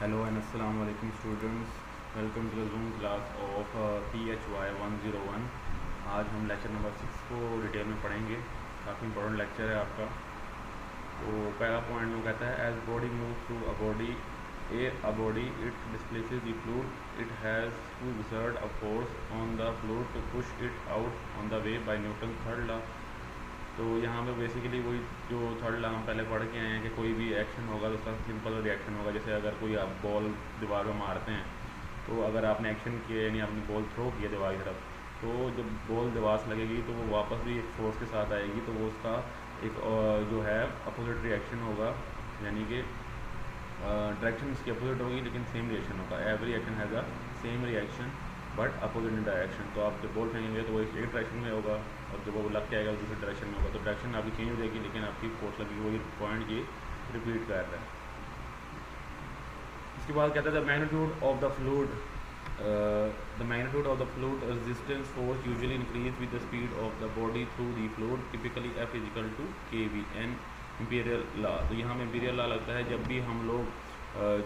Hello and Assalamu alaikum students. Welcome to the Zoom class of PHY 101. आज हम lecture number 6 को detail में पढ़ेंगे। काफ़ी इंपॉर्टेंट लेक्चर है आपका। तो पहला पॉइंट में कहता है as body move through a body it displaces the fluid it has to exert a force on the fluid to push it out on the way by Newton's third law। तो यहाँ पे basically वही जो third law हम पहले पढ़ के आए हैं कि कोई भी एक्शन होगा तो उसका सिंपल रिएक्शन होगा। जैसे अगर कोई आप बॉल दीवार में मारते हैं तो अगर आपने एक्शन किया यानी आपने बॉल थ्रो किया दीवार की तरफ, तो जब बॉल दीवार से लगेगी तो वो वापस भी एक फोर्स के साथ आएगी, तो वो उसका एक जो है अपोजिट रिएक्शन होगा, यानी कि डायरेक्शन इसकी अपोजिट होगी लेकिन सेम रिएक्शन होगा। Every action has a same reaction but opposite in direction. तो आप जब बॉल फेंकेंगे तो वो एक डायरेक्शन में होगा और जब वो लग के आएगा दूसरे डायरेक्शन में होगा, तो डायरेक्शन आपकी चेंज हो जाएगी लेकिन आपकी फोर्स लगेगी। वही पॉइंट ये रिपीट कर रहा है। इसके बाद कहता है the magnitude of the fluid resistance force usually increase with the speed of the body through the fluid typically F is equal to kV an empirical law. तो यहाँ में इम्पीरियल लॉ लगता है जब भी हम लोग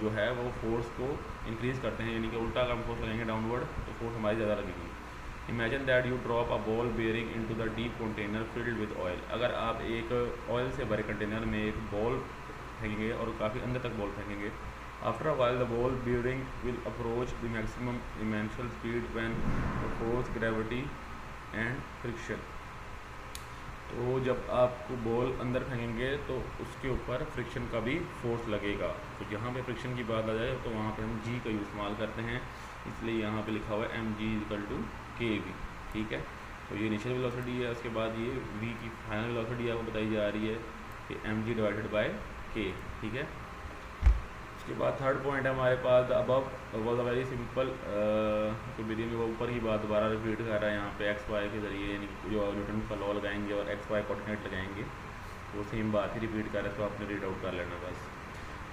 जो है वो फोर्स को इंक्रीज़ करते हैं, यानी कि उल्टा हम फोर्स लगाएंगे डाउनवर्ड तो फोर्स हमारी ज़्यादा लगेगी। Imagine that you drop a ball bearing into the deep container filled with oil. अगर आप एक ऑयल से भरे कंटेनर में एक बॉल फेंकेंगे और काफ़ी अंदर तक बॉल फेंकेंगे, after a while the ball bearing will approach the maximum essential speed when the force gravity and friction. तो जब आप बॉल अंदर फेंकेंगे तो उसके ऊपर फ्रिक्शन का भी फोर्स लगेगा। तो यहाँ पे फ्रिक्शन की बात आ जाए तो वहाँ पे हम जी का इस्तेमाल करते हैं, इसलिए यहाँ पे लिखा हुआ है mg इक्वल टू kv। ठीक है, तो ये इनिशियल वेलोसिटी है। उसके बाद ये v की फाइनल वेलोसिटी आपको बताई जा रही है कि mg डिवाइडेड बाय k। ठीक है, उसके बाद थर्ड पॉइंट है हमारे पास above was a very simple तो वीडियो में वो ऊपर की बात दोबारा रिपीट कर रहा है यहाँ पे एक्स वाई के ज़रिए, यानी जो न्यूटन का लॉ लगाएंगे और एक्स वाई कोऑर्डिनेट लगाएंगे वो सेम बात ही रिपीट कर रहा है, तो आपने रीड आउट कर लेना बस।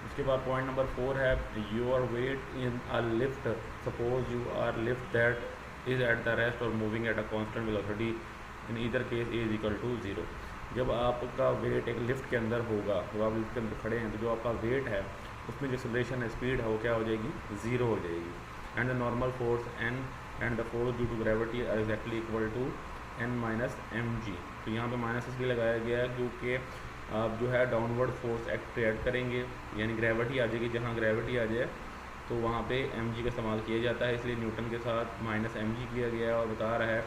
उसके बाद पॉइंट नंबर 4 है your weight in a lift, suppose you are lift that is at the rest और moving at a constant velocity in either case a is equal to 0। जब आपका वेट एक लिफ्ट के अंदर होगा, जब आप लिफ्ट के अंदर खड़े हैं तो जो आपका वेट है उसमें जो एक्सेलरेशन है स्पीड है वो क्या हो जाएगी, 0 हो जाएगी। And the normal force N and the force due to gravity are exactly equal to n minus mg। तो यहाँ पे माइनस इसलिए लगाया गया है क्योंकि आप जो है डाउनवर्ड फोर्स क्रिएट करेंगे, यानी ग्रेविटी आ जाएगी। जहाँ ग्रेविटी आ जाए तो वहाँ पे mg का इस्तेमाल किया जाता है, इसलिए न्यूटन के साथ माइनस mg किया गया है। और बता रहा है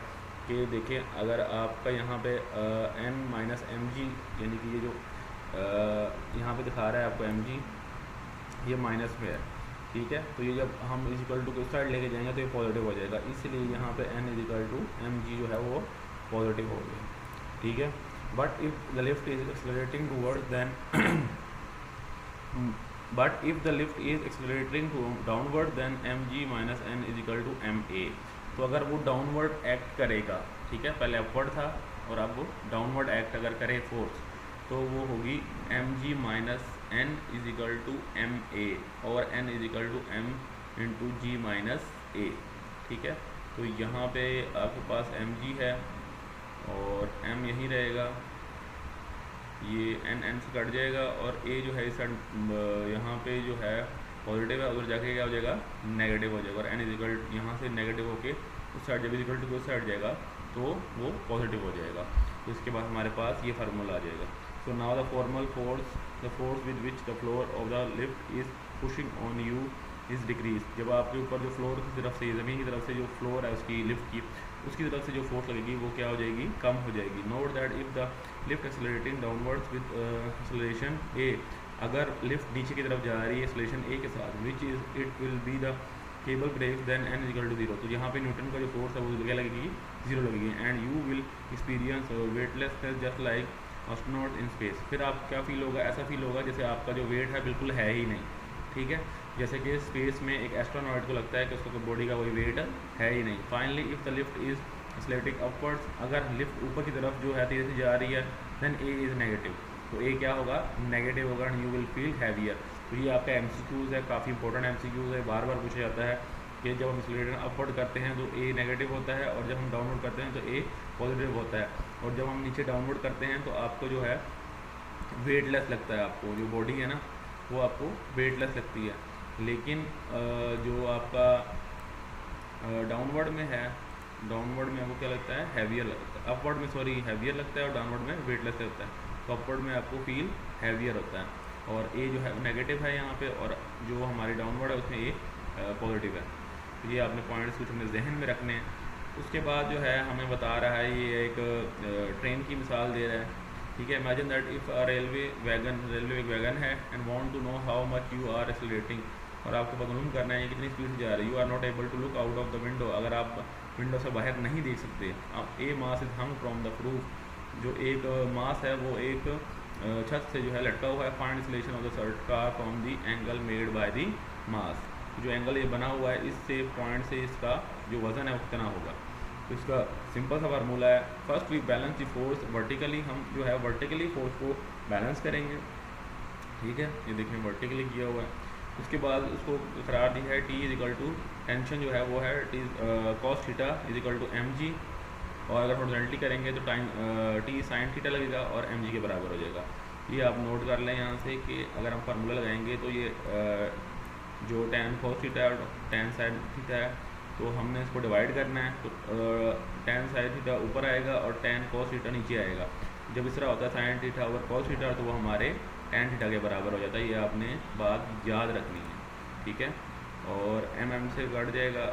कि देखिए अगर आपका यहाँ पे n माइनस mg, यानी कि ये जो यहाँ पे दिखा रहा है आपको mg, ये माइनस में है। ठीक है, तो ये जब हम इजिकल टू को इस साइड लेके जाएंगे तो ये पॉजिटिव हो जाएगा, इसलिए यहाँ पे n इजिकल टू mg जो है वो पॉजिटिव हो गया। ठीक है, but if the lift is accelerating towards then but if the lift is accelerating downward then mg minus n is equal to ma। तो अगर वो डाउनवर्ड एक्ट करेगा, ठीक है, पहले अपवर्ड था और अब वो डाउनवर्ड एक्ट अगर करे फोर्स, तो वो होगी mg minus n is equal to ma और n is equal to m into G minus a। ठीक है, तो यहाँ पे आपके पास mg है और m यहीं रहेगा, ये n से कट जाएगा और a जो है इस यहाँ पे जो है पॉजिटिव है, उधर जाके क्या हो जाएगा, नेगेटिव हो जाएगा। और n इज इक्वल यहाँ से नेगेटिव होके उस साइड जब इक्वल टू उस साइड जाएगा तो वो पॉजिटिव हो जाएगा। तो इसके बाद हमारे पास ये फार्मूला आ जाएगा। So now the force with which the floor of the lift is pushing on you is decreased। जब आपके ऊपर जो फ्लोर की तरफ से, ज़मीन की तरफ से जो फ्लोर है उसकी लिफ्ट की, उसकी तरफ से जो फोर्स लगेगी वो क्या हो जाएगी, कम हो जाएगी। Note that if the lift accelerating downwards with acceleration a, अगर लिफ्ट नीचे की तरफ जा रही है एक्सेलरेशन a के साथ, which is it will be the cable break then n is equal to 0। तो यहाँ पे न्यूटन का जो फोर्स है वो क्या लगेगी, 0 लगेगी। And you will experience weightlessness just like astronaut in space. फिर आप क्या फील होगा, ऐसा फील होगा जैसे आपका जो वेट है बिल्कुल है ही नहीं। ठीक है, जैसे कि स्पेस में एक एस्ट्रोनॉट को लगता है कि उसका बॉडी का कोई वेट है ही नहीं। Finally if the lift is accelerating upwards, अगर लिफ्ट ऊपर की तरफ जो है तेज़ी से जा रही है, देन a इज़ नेगेटिव। तो a क्या होगा, नेगेटिव होगा and you will feel heavier. तो ये आपका MCQs है, काफ़ी इंपॉर्टेंट MCQs है, बार बार पूछा जाता है कि जब हम एक्सेलरेटर अपवर्ड करते हैं तो a नेगेटिव होता है और जब हम डाउनवर्ड करते हैं तो a पॉजिटिव होता है, और जब हम नीचे डाउनवर्ड करते हैं तो आपको जो है वेटलेस लगता है। आपको जो बॉडी है ना वो आपको वेटलेस लगती है। लेकिन जो आपका डाउनवर्ड में है, डाउनवर्ड में आपको क्या लगता है, हैवियर लगता है, अपवर्ड में सॉरी हैवियर लगता है और डाउनवर्ड में वेटलेस होता है। तो अपवर्ड में आपको फील हैवियर होता है, और ए जो है नेगेटिव है यहाँ पे, और जो हमारी डाउनवर्ड है उसमें ए पॉजिटिव है। तो ये आपने पॉइंट्स कुछ अपने जहन में रखने हैं। उसके बाद जो है हमें बता रहा है, ये एक ट्रेन की मिसाल दे रहा है, ठीक है। Imagine that if a railway एक वैगन है and want to know how much you are accelerating, और आपको मालूम करना है ये कितनी स्पीड से जा रही है। You are not able to look out of the window, अगर आप विंडो से बाहर नहीं देख सकते। अब a mass is hung from the roof, जो एक मास है वो एक छत से जो है लटका हुआ है। Find insulation of the sort car from the angle made by the mass, जो एंगल ये बना हुआ है इससे पॉइंट से इसका जो वज़न है वो कितना होगा। तो इसका सिंपल सा फार्मूला है, first we balance the force vertically, हम जो है वर्टिकली फोर्स को बैलेंस करेंगे, ठीक है। ये देखिए वर्टिकली किया हुआ है। उसके बाद उसको करार दी है T is equal to, tension जो है वो है T cos theta is equal to M G, और अगर हॉरिजॉन्टली करेंगे तो टाइम टी साइन थीटा लगेगा और एम जी के बराबर हो जाएगा। ये आप नोट कर लें यहाँ से कि अगर हम फार्मूला लगाएंगे तो ये जो टेन कॉस थीटा और टेन साइन थीटा है, तो हमने इसको डिवाइड करना है। तो टेन साइन थीटा ऊपर आएगा और टेन कॉस थीटा नीचे आएगा। जब इस तरह होता है sine theta over cos theta, तो वो हमारे टेन थीटा के बराबर हो जाता है। ये आपने बात याद रखनी है, ठीक है। और एम से कट जाएगा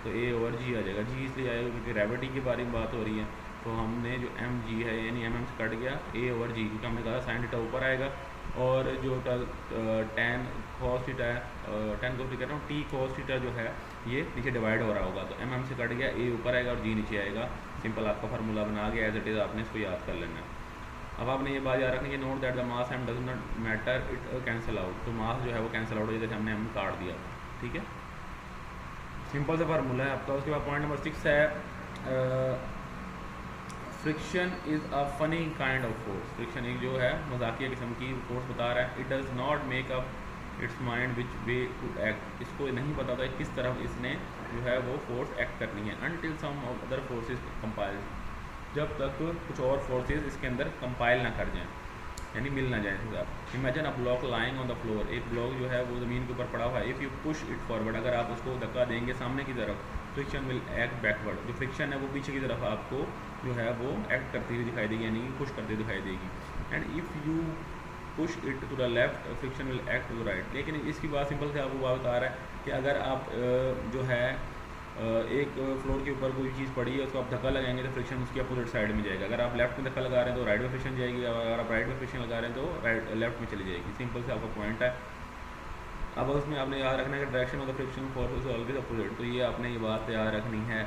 तो ए ओवर जी आ जाएगा। जी इसलिए आएगा क्योंकि ग्रेविटी के बारे में बात हो रही है, तो हमने जो एम जी है यानी एम से कट गया ए ओवर जी, क्योंकि हमने कहा साइन थीटा ऊपर आएगा और जो टेन कॉस थीटा है, टेन कॉस थीटा कह रहा हूँ, टी कॉस थीटा जो है ये नीचे डिवाइड हो रहा होगा। तो एम से कट गया, ए ऊपर आएगा और जी नीचे आएगा। सिंपल आपका फार्मूला बना गया एज इट इज़, आपने इसको याद कर लेना है। अब आपने ये बात याद रखनी है, note that the mass M does not matter, it cancel out. तो मास जो है वो कैंसिल आउट हो जाए, जैसे हमने एम काट दिया, ठीक है। सिंपल सा फार्मूला है आपका। उसके बाद पॉइंट नंबर 6 है friction is a funny kind of force. Friction एक जो है मजाकिया किस्म की फोर्स बता रहा है। It does not make up its mind which way to act, इसको नहीं पता था किस तरफ इसने जो है वो फोर्स एक्ट करनी है। Until some of other forces compile, जब तक कुछ और फोर्सेज इसके अंदर कंपाइल ना कर जाएँ, यानी मिल ना जाए साथ। Imagine a block lying on the floor, एक ब्लॉक जो है वो ज़मीन के ऊपर पड़ा हुआ है। If you push it forward, अगर आप उसको धक्का देंगे सामने की तरफ, फ्रिक्शन विल एक्ट बैकवर्ड, जो फ्रिक्शन है वो पीछे की तरफ आपको जो है वो एक्ट करती हुई दिखाई देगी, यानी पुश करती हुई दिखाई देगी। And if you push it to the left, friction will act to the right. लेकिन इसकी बात सिंपल से आपको बात बता रहा है कि अगर आप जो है एक फ्लोर के ऊपर कोई चीज़ पड़ी है, उसको आप धक्का लगाएंगे तो फ्रिक्शन उसकी अपोजिट साइड में जाएगा। अगर आप लेफ्ट में धक्का लगा रहे हैं तो राइट में फ्रिक्शन जाएगी, अगर आप राइट में फ्रिक्शन लगा रहे हैं तो लेफ्ट में चली जाएगी। सिंपल से आपका पॉइंट है। अब उसमें आपने याद रखना है कि direction of the friction force is always opposite. तो ये आपने ये बात याद रखनी है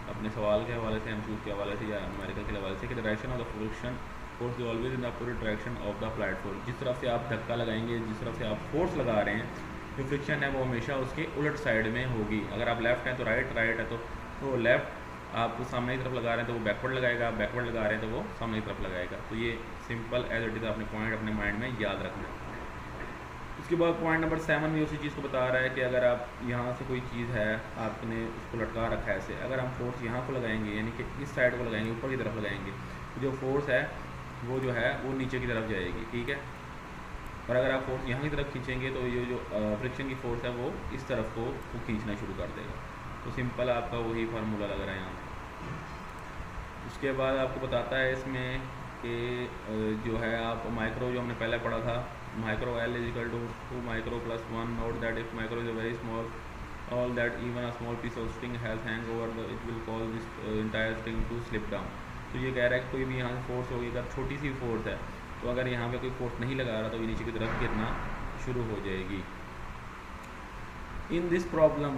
अपने सवाल के हवाले से, एमसीक्यू के हवाले से या न्यूमेरिकल के हवाले से, कि direction of the friction force is always in the opposite direction of the applied force. जिस तरफ से आप धक्का लगाएंगे, जिस तरफ से आप फोर्स लगा रहे हैं, जो फ्रिक्शन है वो हमेशा उसके उलट साइड में होगी। अगर आप लेफ्ट हैं तो राइट, राइट है तो लेफ्ट। आप सामने की तरफ लगा रहे हैं तो वो बैकवर्ड लगाएगा, आप बैकवर्ड लगा रहे हैं तो वो सामने की तरफ लगाएगा। तो ये सिंपल एज इट इज़ आपने पॉइंट अपने माइंड में याद रखना है। उसके बाद पॉइंट नंबर 7 भी उसी चीज़ को बता रहा है कि अगर आप यहाँ से कोई चीज़ है, आपने उसको लटका रखा है ऐसे, अगर हम फोर्स यहाँ को लगाएंगे, यानी कि इस साइड को लगाएंगे, ऊपर की तरफ लगाएंगे, तो जो फोर्स है वो जो है वो नीचे की तरफ जाएगी, ठीक है। और अगर आप फोर्स यहाँ की तरफ खींचेंगे तो ये जो फ्रिक्शन की फोर्स है वो इस तरफ को खींचना शुरू कर देगा। तो सिंपल आपका वही फार्मूला लग रहा है यहाँ। उसके बाद आपको बताता है इसमें कि जो है आप माइक्रो, जो हमने पहले पढ़ा था, micro L is equal to 2 micro plus 1। Note that if micro is a very small, all that even a small piece of string has hang over the, it will cause this entire string to slip down. तो ये कह रहा है कि कोई भी यहाँ से फोर्स होगी, अगर छोटी सी फोर्स है तो अगर यहाँ पे कोई फोर्स नहीं लगा रहा तो ये नीचे की तरफ गिरना शुरू हो जाएगी। इन दिस प्रॉब्लम,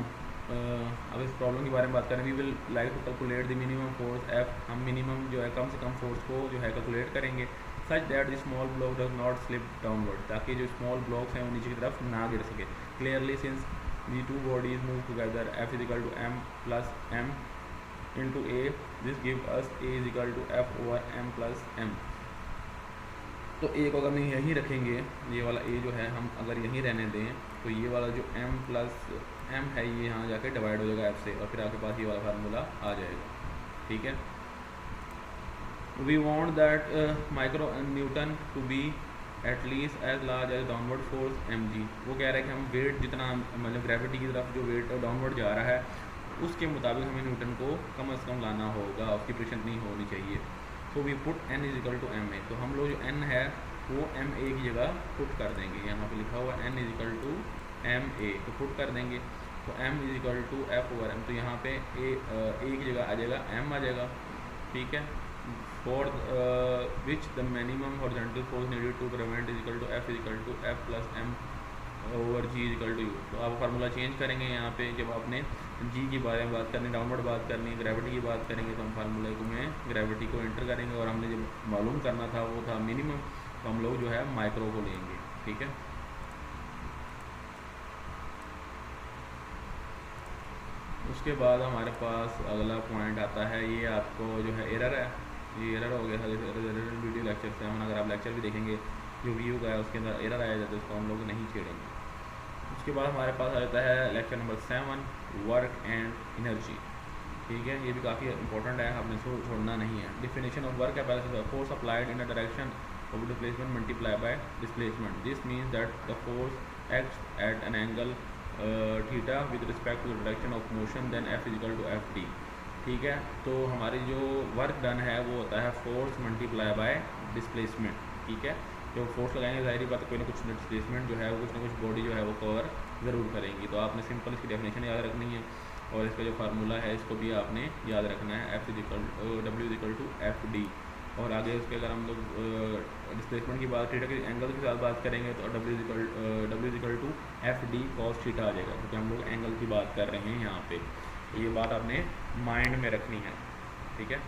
अब इस प्रॉब्लम के बारे में बात करें, we will like to calculate the minimum force F. हम मिनिमम जो है कम से कम फोर्स को जो है कैलकुलेट करेंगे, such that the small block does not slip downward, ताकि जो स्मॉल ब्लॉक्स हैं वो नीचे की तरफ ना गिर सके। Clearly since the two bodies move together, F is equal to M plus M into A, this give us A is equal to F over M plus M. तो ए को अगर हम यहीं रखेंगे, ये वाला ए जो है हम अगर यहीं रहने दें, तो ये वाला जो m प्लस एम है ये यहाँ जाके डिवाइड हो जाएगा f से, और फिर आपके पास ये वाला फार्मूला आ जाएगा, ठीक है। We want that micro newton to be at least as large as downward force mg। वो कह रहा है कि हम वेट जितना मतलब ग्रेविटी की तरफ जो वेट डाउनवर्ड जा रहा है उसके मुताबिक हमें न्यूटन को कम से कम लाना होगा, उसकी प्रेशर नहीं होनी चाहिए। So we put n is equal to M A. तो हम लोग जो n है वो एम ए की जगह पुट कर देंगे। यहाँ पे लिखा हुआ n is equal to M A, तो पुट कर देंगे। तो m is equal to F over M, तो यहाँ पे a की जगह आ जाएगा m आ जाएगा, ठीक है। For which the minimum horizontal force needed to prevent is equal to F is equal to F plus M over G is equal to U. तो आप फार्मूला चेंज करेंगे यहाँ पे, जब आपने जी की बारे में बात करनी, डाउनवर्ड बात करनी, ग्रेविटी की बात करेंगे तो हम फार्मूले को में ग्रेविटी को एंटर करेंगे, और हमने जब मालूम करना था वो था मिनिमम, तो हम लोग जो है माइक्रो को लेंगे, ठीक है। उसके बाद हमारे पास अगला पॉइंट आता है, ये आपको जो है एरर है, ये एरर हो गया था जैसे वीडियो लेक्चर से। हम अगर आप लेक्चर भी देखेंगे जो व्यू का है उसके अंदर एरर आया जाता है, उसको हम लोग नहीं छेड़ेंगे। उसके बाद हमारे पास आ जाता है lecture number 7, work and energy, ठीक है। ये भी काफ़ी इंपॉर्टेंट है, आपने छोड़ना नहीं है। डिफिनेशन ऑफ वर्क है, force applied in a direction of displacement multiply by displacement. This means that the force acts at an angle theta with respect to the direction of motion then F is equal to F D, ठीक है। तो हमारी जो work done है वो होता है force multiply by displacement, ठीक है। जो फोर्स लगाएंगे जाहिर बात कोई ना कुछ डिस्प्लेसमेंट जो है वो कुछ ना कुछ बॉडी जो है वो कवर ज़रूर करेंगी। तो आपने सिंपल इसकी डेफिनेशन याद रखनी है, और इसका जो फार्मूला है इसको भी आपने याद रखना है, F is equal W is equal to F D. और आगे उसके अगर हम लोग डिस्प्लेसमेंट की बात थीटा के एंगल के साथ बात करेंगे तो W is equal to F D cos theta आ जाएगा, क्योंकि हम लोग एंगल की बात कर रहे हैं यहाँ पे। ये बात आपने माइंड में रखनी है, ठीक है।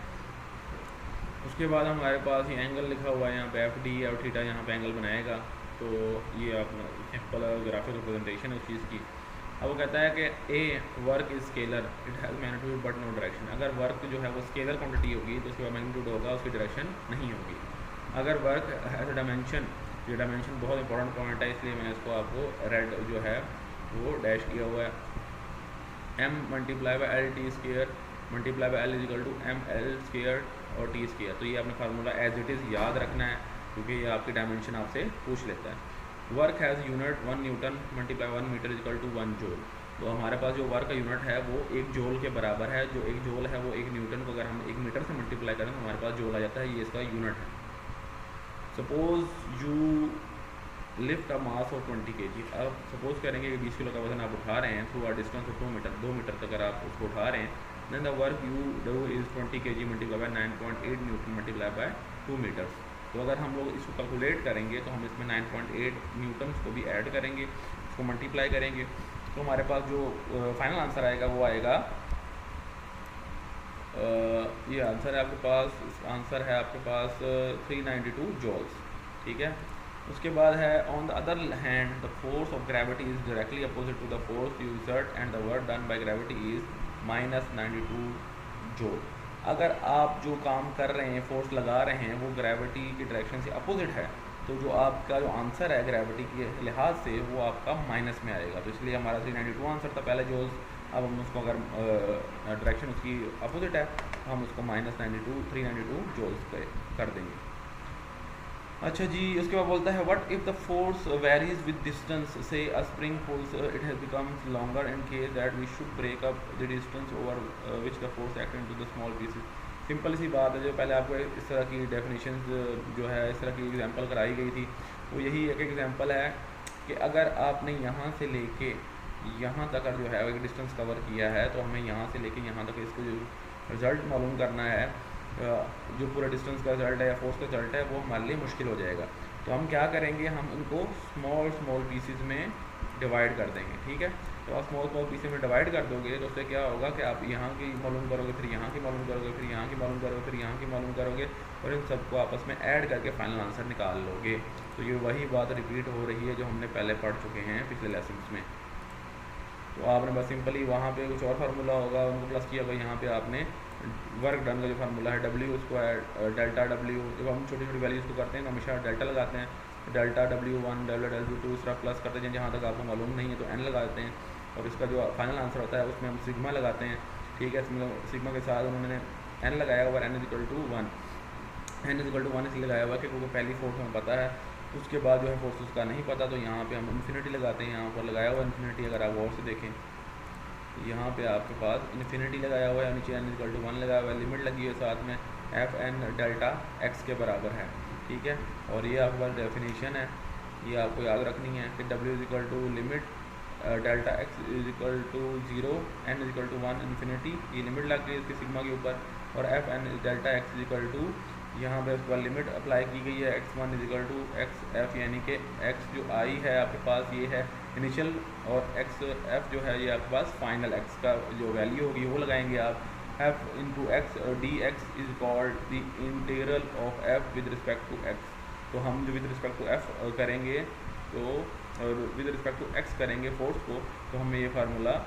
उसके बाद हमारे पास ये एंगल लिखा हुआ है यहाँ पे एफ डी और थीटा, यहाँ पे एंगल बनाएगा। तो ये अपना सिंपल ग्राफिक रिप्रेजेंटेशन है उस चीज़ की। अब वो कहता है कि a work is scalar, it has magnitude but no direction. अगर वर्क जो है वो स्केलर क्वांटिटी होगी तो उसका मैग्नीट्यूड होगा, उसकी डायरेक्शन नहीं होगी। अगर वर्क हैज़ अ डायमेंशन, ये डायमेंशन बहुत इंपॉर्टेंट पॉइंट है, इसलिए मैंने इसको आपको रेड जो है वो डैश किया हुआ है। M multiply by L T square multiply by L is equal to M L square और टी स्केयर। तो ये आपने फार्मूला एज इट इज़ याद रखना है, क्योंकि ये आपकी डायमेंशन आपसे पूछ लेता है। Work has unit 1 newton multiply 1 metre equal to 1 joule. तो हमारे पास जो वर्क का यूनिट है वो 1 जोल के बराबर है। जो 1 जोल है वो 1 न्यूटन को अगर हम 1 मीटर से मल्टीप्लाई करें तो हमारे पास जोल आ जाता है, ये इसका यूनिट है। Suppose you lift a mass of 20 kg। अब सपोज करेंगे कि 20 किलो का वजन आप उठा रहे हैं through a distance of 2 metre तक अगर आप उसको उठा रहे हैं, then the work you do is 20 kg multiply by 9.8 newton multiply by 2 metres. तो अगर हम लोग इसको कैलकुलेट करेंगे तो हम इसमें 9.8 न्यूटन्स को भी ऐड करेंगे, इसको मल्टीप्लाई करेंगे, तो हमारे पास जो फाइनल आंसर आएगा वो आएगा, ये आंसर है आपके पास, आंसर है आपके पास 392 जॉल्स, ठीक है। उसके बाद है on the other hand the force of gravity is directly opposite to the force you exert and the work done by gravity is -92 joule. अगर आप जो काम कर रहे हैं, फोर्स लगा रहे हैं, वो ग्रेविटी की डायरेक्शन से अपोजिट है, तो जो आपका जो आंसर है ग्रेविटी के लिहाज से वो आपका माइनस में आएगा। तो इसलिए हमारा 392 आंसर था पहले जो, अब हम उसको अगर डायरेक्शन उसकी अपोजिट है तो हम उसको -392 जॉल्स कर देंगे। अच्छा जी, उसके बाद बोलता है what if the force varies with distance, say a spring force it has becomes longer in case that we should break up the distance over which the force act into the small pieces. Simple सी बात है, जो पहले आपको इस तरह की definitions जो है इस तरह की एग्जांपल कराई गई थी, वो यही एक एग्जांपल है कि अगर आपने यहाँ से लेके यहाँ तक जो है एक डिस्टेंस कवर किया है, तो हमें यहाँ से लेके यहाँ तक इसको जो रिज़ल्ट मालूम करना है, जो पूरा डिस्टेंस का रिजल्ट है या फोर्स का रिजल्ट है, वो हमारे लिए मुश्किल हो जाएगा। तो हम क्या करेंगे, हम इनको स्मॉल पीसेस में डिवाइड कर देंगे, ठीक है। तो आप स्मॉल पीसेस में डिवाइड कर दोगे तो उससे क्या होगा कि आप यहाँ की मालूम करोगे, फिर यहाँ की मालूम करोगे, फिर यहाँ की मालूम करोगे, फिर यहाँ की मालूम करोगे, और इन सबको आपस में ऐड करके फाइनल आंसर निकाल लोगे। तो ये वही बात रिपीट हो रही है जो हमने पहले पढ़ चुके हैं पिछले लेसन्स में। तो आपने बस सिंपली वहाँ पे कुछ और फार्मूला होगा उनको प्लस किया, भाई यहाँ पे आपने वर्क डन का जो फार्मूला है W, उसको डेल्टा W, जब हम छोटी छोटी वैल्यूज़ को करते हैं तो हमेशा डेल्टा लगाते हैं, डेल्टा W1 डेल्टा W2 इस तरह प्लस करते हैं, जहाँ तक आपको मालूम नहीं है तो N लगा देते हैं, और इसका जो फाइनल आंसर होता है उसमें हम सिग्मा लगाते हैं, ठीक है। सिग्मा के साथ उन्होंने N लगाया हुआ, N इज इक्वल टू 1 इसलिए लगाया हुआ क्योंकि पहली फोर्स हमें पता है उसके बाद जो है फोर्सेस का नहीं पता, तो यहाँ पे हम इन्फिनिटी लगाते हैं। यहाँ पर लगाया हुआ इन्फिनिटी, अगर आप गौर से देखें यहाँ पे आपके पास इन्फिनिटी लगाया हुआ है, नीचे n = 1 लगाया हुआ है, लिमिट लगी है साथ में एफ एन डेल्टा एक्स के बराबर है, ठीक है। और ये आपके पास डेफिनेशन है, ये आपको याद रखनी है कि w = limit delta x = 0 n = 1 infinity, ये लिमिट लग गई इसके सिग्मा के ऊपर, और एफ एन डेल्टा एक्स = यहाँ पे उसके बाद लिमिट अप्लाई की गई है x1 = एक्स एफ, यानी कि x जो आई है आपके पास ये है इनिशियल, और एक्स एफ जो है ये आपके पास फाइनल एक्स का जो वैल्यू होगी वो लगाएंगे आप। f × x D X is called the integral of f with respect to x। तो हम जो विद रिस्पेक्ट टू f करेंगे, तो विद रिस्पेक्ट टू x करेंगे फोर्स को, तो हमें ये फार्मूला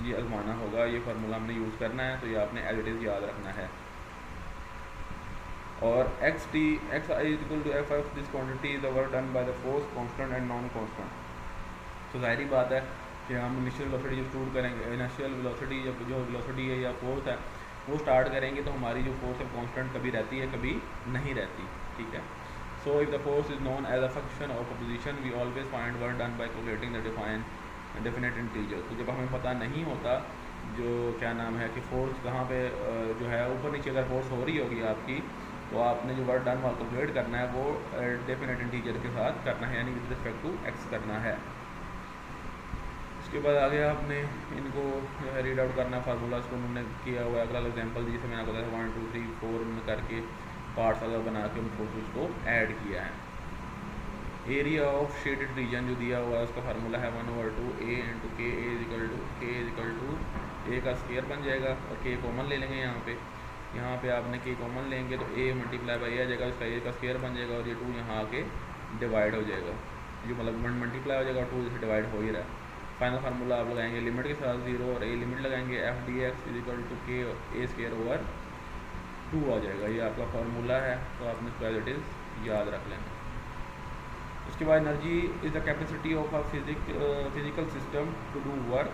ये आजमाना होगा, ये फार्मूला हमने यूज़ करना है, तो ये आपने एज इट इज़ याद रखना है। और x i = f of this quantity is the work done by the force constant and non constant। तो ज़ाहिरी बात है कि हम इनिशियल वेलोसिटी जो स्टोर करेंगे, इनिशियल वेलोसिटी जो वेलोसिटी है या फोर्स है वो स्टार्ट करेंगे, तो हमारी जो फोर्स है कांस्टेंट कभी रहती है कभी नहीं रहती, ठीक है। So if the force is known as a function of a position we always find work done by calculating the definite integer. तो जब हमें पता नहीं होता जो क्या नाम है कि फोर्स कहाँ पे जो है ऊपर नीचे अगर फोर्स हो रही होगी आपकी, तो आपने जो वर्क डन वहाँ कैलकुलेट करना है वो डेफिनेट इंटीजर के साथ करना है, यानी विद रिस्पेक्ट टू एक्स करना है। उसके बाद आगे आपने इनको जो है रीड आउट करना है फार्मूला, उसको उन्होंने किया हुआ है अगला एग्जाम्पल जैसे मैंने आपको बताया 1 2 3 4 में करके पार्ट्स अलग बना के उन फोर्सेस को ऐड किया है। एरिया ऑफ शेडेड रीजन जो दिया हुआ है उसका फार्मूला है 1/2 a × k a का स्क्वायर बन जाएगा, और k कॉमन ले लेंगे यहाँ पे आपने k कॉमन लेंगे तो a × a आ जाएगा, उसका a का स्क्वायर बन जाएगा, और ये 2 यहाँ आके डिवाइड हो जाएगा, जो मतलब 1 मल्टीप्लाई हो जाएगा, 2 जैसे डिवाइड हो ही रहा है। फाइनल फार्मूला आप लगाएंगे लिमिट के साथ 0 और a लिमिट लगाएंगे f dx = k a² / 2 आ जाएगा, ये आपका फार्मूला है, तो आपने इसको एज इट इज़ याद रख लेना। उसके बाद energy is the capacity of a physical system to do work,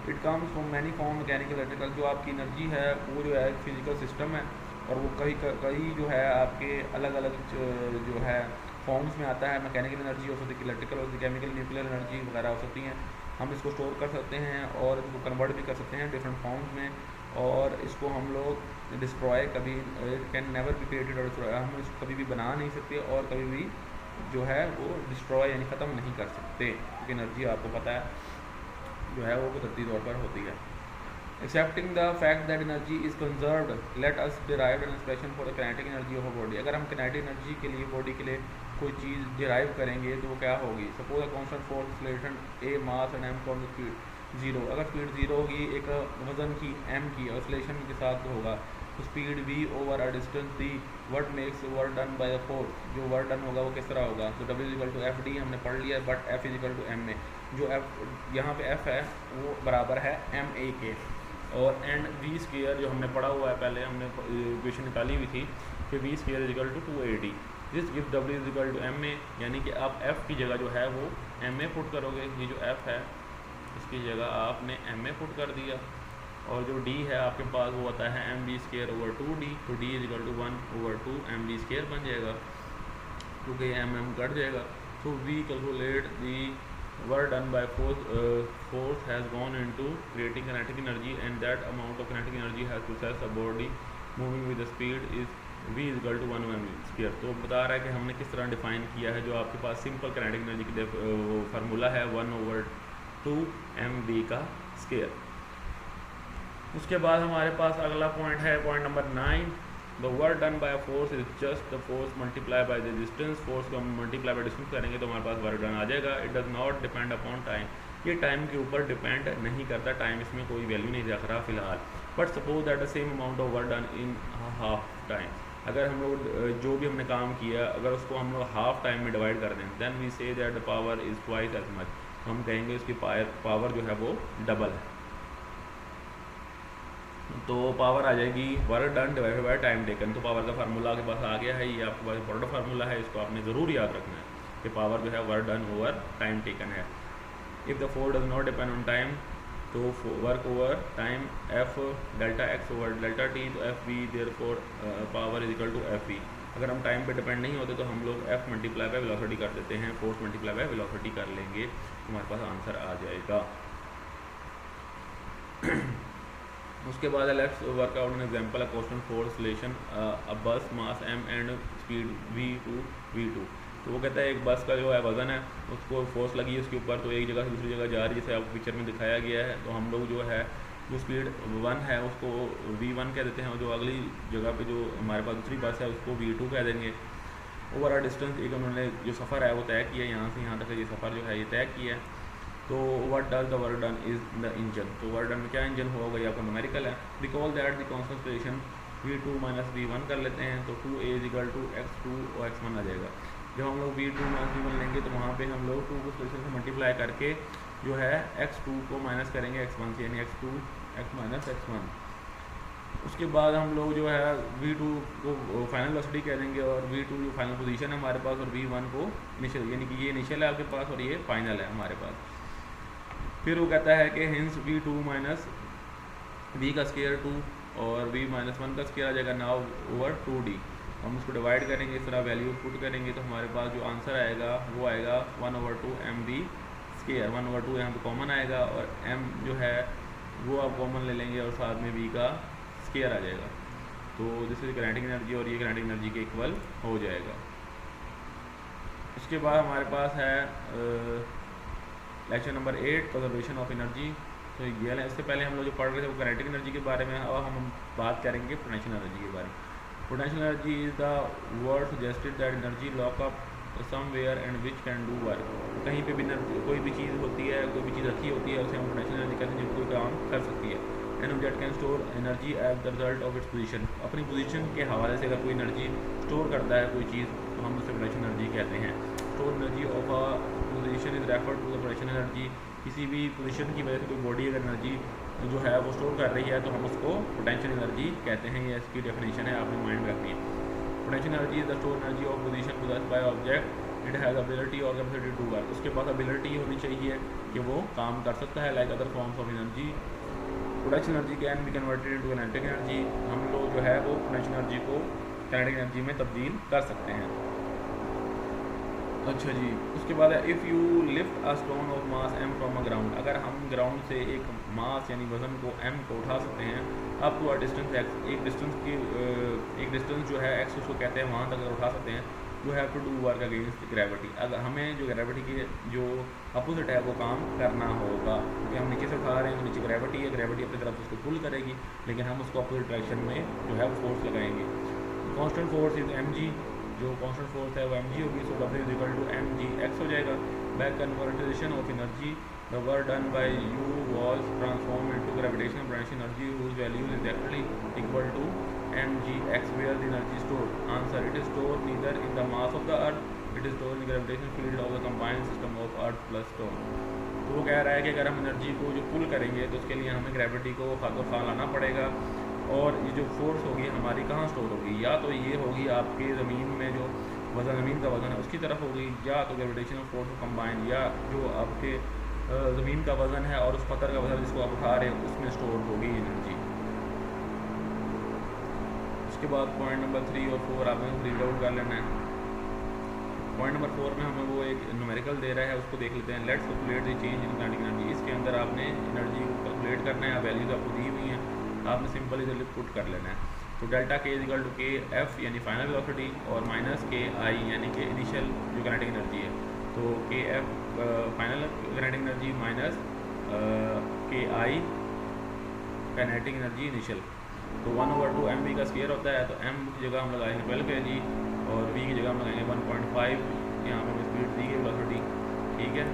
it comes from many form mechanical electrical. जो आपकी एनर्जी है वो जो है फिजिकल सिस्टम है, और वो कई जो है आपके अलग अलग जो है फॉर्म्स में आता है। मैकेनिकल एनर्जी हो सकती है, इलेक्ट्रिकल हो सकती है, केमिकल न्यूक्लियर एनर्जी वगैरह हो सकती हैं। हम इसको स्टोर कर सकते हैं और इसको कन्वर्ट भी कर सकते हैं डिफरेंट फॉर्म्स में, और इसको हम लोग डिस्ट्रॉय कभी कैन नेवर बी क्रिएटेड, और हम इसको कभी भी बना नहीं सकते और कभी भी जो है वो डिस्ट्रॉय यानी ख़त्म नहीं कर सकते, क्योंकि एनर्जी आपको पता है जो है वो कुदरती तौर पर होती है। Accepting the fact that energy is conserved let us derive an expression for the kinetic energy of a body. अगर हम काइनेटिक एनर्जी के लिए बॉडी के लिए कोई चीज़ डिराइव करेंगे तो वो क्या होगी। Suppose a constant force acceleration a mass and m from the speed 0। अगर स्पीड 0 होगी एक वजन की m की एक्सेलरेशन के साथ होगा, तो speed v over a distance d what makes work done by the force. जो वर्क डन होगा वो किस तरह होगा, तो w = f d हमने पढ़ लिया, बट f = m में जो f यहाँ पे f है वो बराबर है m a के, और एंड v² जो हमने पढ़ा हुआ है पहले हमने इक्वेशन निकाली हुई थी कि v² = 280। This give w = m a, यानी कि आप f की जगह जो है वो m a पुट करोगे। ये जो f है इसकी जगह आपने m a पुट कर दिया, और जो d है आपके पास वो होता है mv²/2d, तो d = 1/2 mv² बन जाएगा, क्योंकि mm कट जाएगा। तो we calculate the work done by force has gone into creating kinetic energy, and that amount of kinetic energy has possessed a body moving with the speed is v = 1 mv²। तो बता रहा है कि हमने किस तरह डिफाइन किया है। जो आपके पास सिंपल किनेटिक एनर्जी की फार्मूला है 1/2 mv²। उसके बाद हमारे पास अगला पॉइंट है point number 9, the work done by force is just the force multiply by the distance. Force को हम मल्टीप्लाई बाय डिस्टेंस करेंगे तो हमारे पास वर्क डन आ जाएगा। It does not depend upon time, ये टाइम के ऊपर डिपेंड नहीं करता, टाइम इसमें कोई वैल्यू नहीं रख रहा फिलहाल। But suppose that the same amount of work done in half time, अगर हम लोग जो भी हमने काम किया अगर उसको हम लोग हाफ टाइम में डिवाइड कर दें, then we say that the power is twice as much, हम कहेंगे उसकी पावर जो है वो डबल है। तो पावर आ जाएगी work done divided by time taken. तो पावर का फार्मूला आपके पास आ गया है, ये आपके पास इंपॉर्टेंट फार्मूला है, इसको आपने ज़रूर याद रखना है कि पावर जो है work done over time taken है। If the force does not depend on time, तो work over time f Δx over Δt, तो f v therefore power is equal to f v। अगर हम टाइम पे depend नहीं होते तो हम लोग F मल्टीप्लाई बाय वेलोसिटी कर देते हैं, फोर्स मल्टीप्लाई बाय वेलोसिटी कर लेंगे, हमारे पास आंसर आ जाएगा। उसके बाद let's work out an example a question force relation a bus mass m and speed v2। तो वो कहता है एक बस का जो है वज़न है, उसको फोर्स लगी है उसके ऊपर, तो एक जगह से दूसरी जगह जा रही है, जैसे आपको पिक्चर में दिखाया गया है। तो हम लोग जो है जो स्पीड 1 है उसको v1 कह देते हैं, और जो अगली जगह पे जो हमारे पास दूसरी बस है उसको v2 कह देंगे। ओवरऑल डिस्टेंस एक उन्होंने जो सफ़र है वो तय किया, यहाँ से यहाँ तक ये सफ़र जो है ये तय किया है। तो what does the work done is the engine. तो वर्क डन में क्या इंजन होगा, ये आपका न्यूमेरिकल है। Recall that the concentration v2 minus v1 कर लेते हैं, तो 2a = x2 और x1 आ जाएगा। जब हम लोग v2 माइनस v1 लेंगे तो वहाँ पे हम लोग 2 को स्टेशन से मल्टीप्लाई करके जो है x2 को माइनस करेंगे x1 से, यानी x2 x माइनस x1। उसके बाद हम लोग जो है v2 को फाइनल वेलोसिटी कह देंगे, और v2 जो फाइनल पोजीशन है हमारे पास, और v1 को इनिशियल, यानी कि ये इनिशियल है आपके पास और ये फाइनल है हमारे पास। फिर वो कहता है कि हिंस v2 माइनस v का स्क्वायर 2 और v माइनस 1 का स्क्वायर आ जाएगा नाउ ओवर 2d। हम इसको डिवाइड करेंगे, इस तरह वैल्यू पुट करेंगे, तो हमारे पास जो आंसर आएगा वो आएगा 1/2 mv स्क्वायर। 1/2 यहाँ पे कॉमन आएगा, और m जो है वो आप कॉमन ले लेंगे और साथ में v का स्क्वायर आ जाएगा। तो दिस इज काइनेटिक एनर्जी, और ये काइनेटिक एनर्जी के इक्वल हो जाएगा। उसके बाद हमारे पास है lecture number 8 conservation of energy. तो ये है, इससे पहले हम लोग जो पढ़ रहे थे वो काइनेटिक एनर्जी के बारे में, और हम बात करेंगे पोटेंशियल एनर्जी के बारे में। Potential energy is the word suggested that energy lock up somewhere and which can do work. कहीं पे भी कोई भी चीज़ होती है, कोई भी चीज़ रखी होती है, उसे हम पोटेंशियल एनर्जी कहते हैं, जो कोई काम कर सकती है। An object can store energy as the result of its position. अपनी पोजीशन के हवाले से अगर कोई एनर्जी स्टोर करता है कोई चीज़, तो हम उसे पोटेंशियल एनर्जी कहते हैं। Store energy of a position is referred to the potential energy. किसी भी पोजीशन की वजह से कोई बॉडी अगर एनर्जी जो है वो स्टोर कर रही है तो हम उसको पोटेंशियल एनर्जी कहते हैं। ये इसकी डेफिनेशन है, आपने माइंड में रखनी है। Potential energy is the store energy of position possessed by object, it has ability और कैपेसिटी टू वर्क। उसके पास एबिलिटी होनी चाहिए कि वो काम कर सकता है, like other forms of energy. Potential energy can be converted into kinetic energy. हम लोग जो है वो पोटेंशियल एनर्जी को काइनेटिक एनर्जी में तब्दील कर सकते हैं। अच्छा जी, उसके बाद है if you lift a stone of mass m from a ground. अगर हम ग्राउंड से एक मास यानी वज़न को m को उठा सकते हैं up to a distance x, एक डिस्टेंस जो है x उसको कहते हैं, वहाँ तक अगर उठा सकते हैं, you have to do work against gravity. अगर हमें जो ग्रेविटी की जो अपोजिट है वो काम करना होगा, क्योंकि हम नीचे से उठा रहे हैं तो नीचे ग्रेविटी है, ग्रेविटी अपनी तरफ से उसको पुल करेगी, लेकिन हम उसको अपोजिट डायरेक्शन में जो है वो फोर्स लगाएंगे। कांस्टेंट फोर्स इज mg, जो कांस्टेंट फोर्स है वो mg होगी, सो W = mgx हो जाएगा। By conservation of energy the work done by you was transform into gravitational potential energy whose value is actually equal to mgx where the energy stored. Answer, it is stored neither in the mass of the earth, it is stored in gravitational field of the combined system of earth plus stone. तो वो कह रहा है कि अगर हम energy को जो पुल करेंगे तो उसके लिए हमें ग्रेविटी को हाथों खा लाना पड़ेगा, और ये जो फोर्स होगी हमारी कहाँ स्टोर होगी, या तो ये होगी आपके ज़मीन में जो वज़न, ज़मीन का वज़न है उसकी तरफ होगी, या तो ग्रेविटेशनल फोर्स कंबाइंड, या जो आपके ज़मीन का वज़न है और उस पत्थर का वज़न जिसको आप उठा रहे हैं उसमें स्टोर होगी एनर्जी। उसके बाद पॉइंट नंबर 3 और 4 आपने रीड आउट कर लेना है। पॉइंट नंबर 4 में हमें वो एक न्यूमेरिकल दे रहा है, उसको देख लेते हैं। Let's calculate the change in kinetic energy. इसके अंदर आपने एनर्जी को कैलकुलेट करना है, वैल्यूज आपको दी हुई हैं, आपने सिंपल इधर पुट कर लेना है। तो डेल्टा k = k f यानी फाइनल वेलोसिटी, और माइनस k i यानी कि इनिशियल जो काइनेटिक एनर्जी है। तो k f final kinetic energy minus k i kinetic energy initial. तो 1/2 mv का स्क्वायर होता है, तो m की जगह हम लगाएंगे 12 kg और v की जगह हम लगाएंगे 1.5। यहाँ पर स्पीड दी गई वेलोसिटी, ठीक है,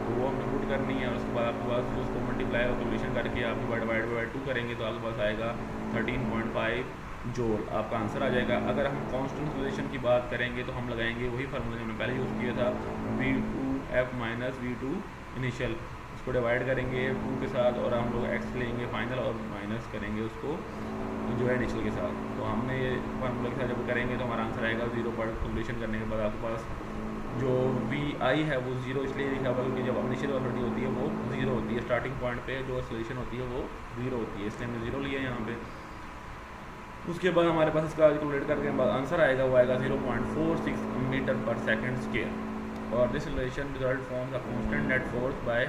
तो वो हमने पुट करनी है। और उसके बाद आपके पास उसको मल्टीप्लाई और कैलकुलेशन करके आप डिवाइड बाय 2 करेंगे तो आपके पास आएगा 13.5 जूल, आपका आंसर आ जाएगा। अगर हम कांस्टेंट रिलेशन की बात करेंगे तो हम लगाएंगे वही फार्मूला जो हमने पहले यूज़ किया था, v2f माइनस v2 इनिशियल, उसको डिवाइड करेंगे 2 के साथ, और हम लोग x लेंगे फाइनल और माइनस करेंगे उसको जो है इनिशियल के साथ। तो हमने ये फार्मूला के साथ जब करेंगे तो हमारा आंसर आएगा 0 पर कैलकुलेशन करने के बाद आपके पास जो vi है वो 0 इसलिए लिखा हुआ क्योंकि जब इनिशियल वेलोसिटी होती है वो 0 होती है, स्टार्टिंग पॉइंट पे जो एक्सेलरेशन होती है वो 0 होती है, इसलिए हमने 0 लिया यहाँ पे। उसके बाद हमारे पास इसका कैलकुलेट करने के बाद आंसर आएगा, वो आएगा 0.46 मीटर पर सेकेंड स्क्वायर। और this relation result form the constant net force by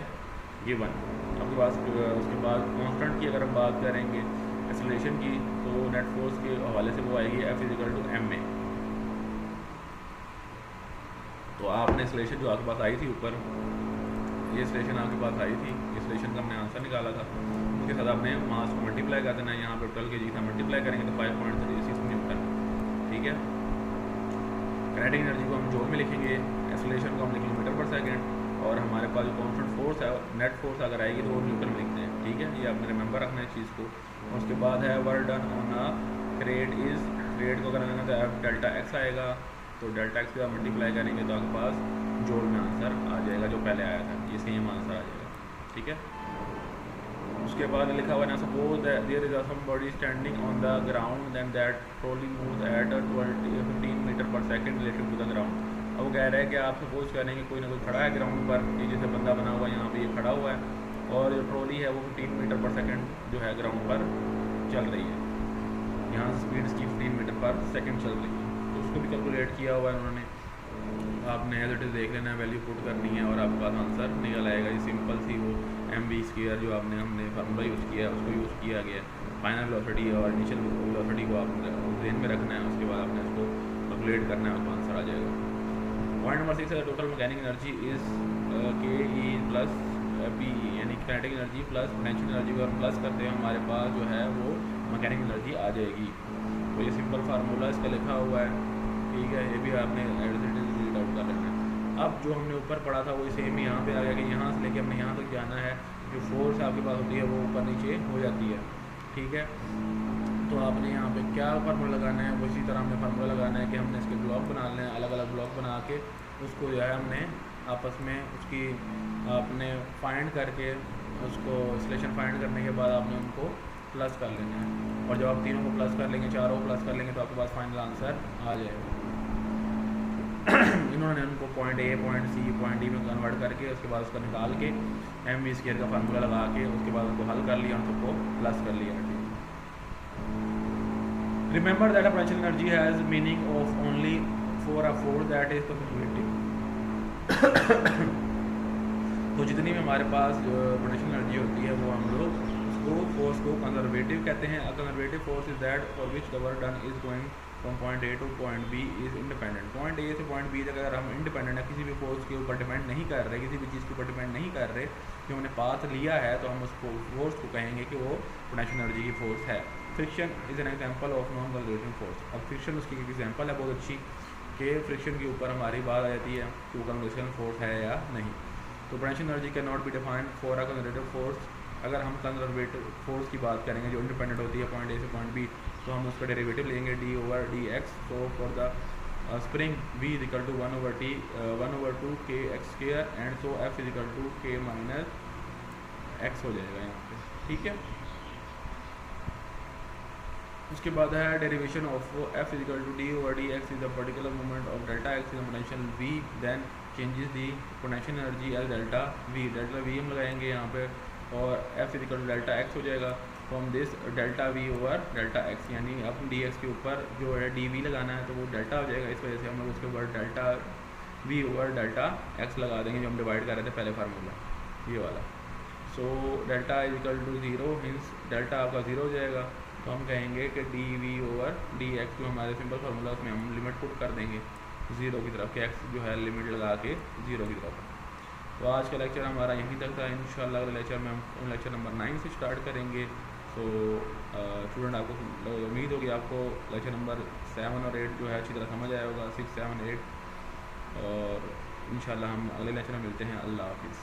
given. आपके पास उसके बाद कांस्टेंट की अगर हम बात करेंगे एक्सेलरेशन की, तो नेट फोर्स के हवाले से वो आएगी F=ma। तो आपने एक्सेलरेशन जो आपके पास आई थी ऊपर, ये एक्सेलरेशन आपके पास आई थी, एक्सेलरेशन का हमने आंसर निकाला था, उसके साथ आपने मास को मल्टीप्लाई कर देना है। यहाँ पे टोटल के जी था, मल्टीप्लाई करेंगे तो 5.36 न्यूटन। ठीक है, काइनेटिक एनर्जी को हम जूल में लिखेंगे, एक्सेलरेशन को हम लिखेंगे मीटर पर सेकेंड, और हमारे पास जो कांस्टेंट फोर्स है नेट फोर्स अगर आएगी तो वो न्यूटन में लिखते हैं। ठीक है, ये आपने रिमेंबर रखना है इस चीज़ को। उसके बाद है work done on a crate is, crate को करेंगे तो डेल्टा एक्स आएगा, तो डेल्टा एक्स के बाद मल्टीप्लाई करेंगे तो आपके पास जोल में आंसर आ जाएगा जो पहले आया था, ये सेम आंसर आ जाएगा। ठीक है, उसके बाद लिखा हुआ है ना, suppose there is somebody standing on the ground then that trolley moves at 15 metre per second relative to the ground. अब वो कह रहा है कि आप सपोज करेंगे कोई ना कोई खड़ा है ग्राउंड पर, ये जैसे बंदा बना हुआ है यहाँ पे, ये खड़ा हुआ है और जो ट्रॉली है वो 15 मीटर पर सेकंड जो है ग्राउंड पर चल रही है, यहाँ स्पीड इसकी 15 मीटर पर सेकंड चल रही है। तो उसको भी कैलकुलेट किया हुआ है उन्होंने, आपने एज इट इज़ देख लेना है, वैल्यू पुट करनी है और आपके पास आंसर निकल आएगा। ये सिंपल सी वो mv² जो हमने फार्मूला यूज़ किया है उसको यूज़ किया गया है। फाइनल वेलोसिटी और इनिशियल वेलोसिटी को आपने ब्रेन में रखना है, उसके बाद आपने उसको कैलकुलेट करना है, आपको आंसर आ जाएगा। पॉइंट नंबर 6 है total mechanic energy is ke plus pe, यानी kinetic energy plus potential energy को हम प्लस करते हैं, हमारे पास जो है वो मैकेनिक एनर्जी आ जाएगी। तो ये सिंपल फार्मूला इसका लिखा हुआ है। ठीक है, ये भी आपने रीड आउट कर लेना है। अब जो हमने ऊपर पढ़ा था वो सेम यहाँ पे आ गया कि यहाँ से लेके हमने यहाँ तक जाना है, जो फोर्स आपके पास होती है वो ऊपर नीचे हो जाती है। ठीक है, तो आपने यहाँ पे क्या फार्मूला लगाना है, उसी तरह हमने फार्मूला लगाना है कि हमने इसके ब्लॉक बना लेना है, अलग अलग ब्लॉक बना के उसको जो है हमने आपस में उसकी आपने फाइंड करके उसको एक्सेलरेशन फाइंड करने के बाद आपने उनको प्लस कर लेना है, और जब आप तीनों को प्लस कर लेंगे, चारों को प्लस कर लेंगे तो आपके पास फाइनल आंसर आ जाएगा। इन्होंने उनको point A, point C, point D में कन्वर्ट करके उसके बाद उसका निकाल के mv² का फार्मूला लगा के उसके बाद उसको हल कर लिया, सबको प्लस कर लिया। Remember that a potential energy has meaning of only for a force that is conservative. तो जितनी भी हमारे पास पोटेंशियल एनर्जी होती है वो हम लोग उसको फोर्स को कंजर्वेटिव कहते हैं। A conservative force is that for which the work done is going from point A to point B is independent. Point A से पॉइंट बी तक अगर हम इंडिपेंडेंट है, किसी भी फोर्स के ऊपर डिपेंड नहीं कर रहे, किसी भी चीज़ के ऊपर डिपेंड नहीं कर रहे, कि हमने पाथ लिया है तो हम उसको फोर्स को कहेंगे कि वो पोटेंशियल एनर्जी की फोर्स है। Friction is an example of non conservative force. अब फ्रिक्शन उसकी एक एग्जाम्पल है बहुत अच्छी, कि फ्रिक्शन के ऊपर हमारी बात आ जाती है कि वो कंजर्वेशन फोर्स है या नहीं। तो potential energy can not be defined for a conservative force. अगर हम कंजर्वेटिव फोर्स की बात करेंगे जो इंडिपेंडेंट होती है पॉइंट ए से पॉइंट बी, तो हम उसका डेरिवेटिव लेंगे d/dx। तो for the spring v = 1/2 kx² and so f = k - x हो जाएगा यहाँ पे। ठीक है, उसके बाद है derivation of f = d/dx is the particular moment of delta x is potential v then changes the potential energy as delta v। Delta v हम लगाएंगे यहाँ पे और f = डेल्टा x हो जाएगा from this delta v over delta x, यानी अब dx के ऊपर जो है dv लगाना है तो वो डेल्टा हो जाएगा। इस वजह से हम लोग उसके ऊपर delta v over delta x लगा देंगे जो हम डिवाइड कर रहे थे पहले फार्मूला ये वाला। सो डेल्टा = 0 मीन्स डेल्टा आपका 0 हो जाएगा। तो हम कहेंगे कि dv ओवर dx जो हमारे सिंपल फार्मूला उसमें हम लिमिट पुट कर देंगे 0 की तरफ, कि x जो है लिमिट लगा के 0 की तरफ। तो आज का लेक्चर हमारा यहीं तक था। इंशाल्लाह अगले लेक्चर में हम लेक्चर नंबर 9 से स्टार्ट करेंगे। तो स्टूडेंट आपको उम्मीद होगी आपको लेक्चर नंबर 7 और 8 जो है अच्छी तरह समझ आया होगा, 6, 7, 8, और इंशाल्लाह हम अगले लेक्चर में मिलते हैं। अल्लाह हाफिज़।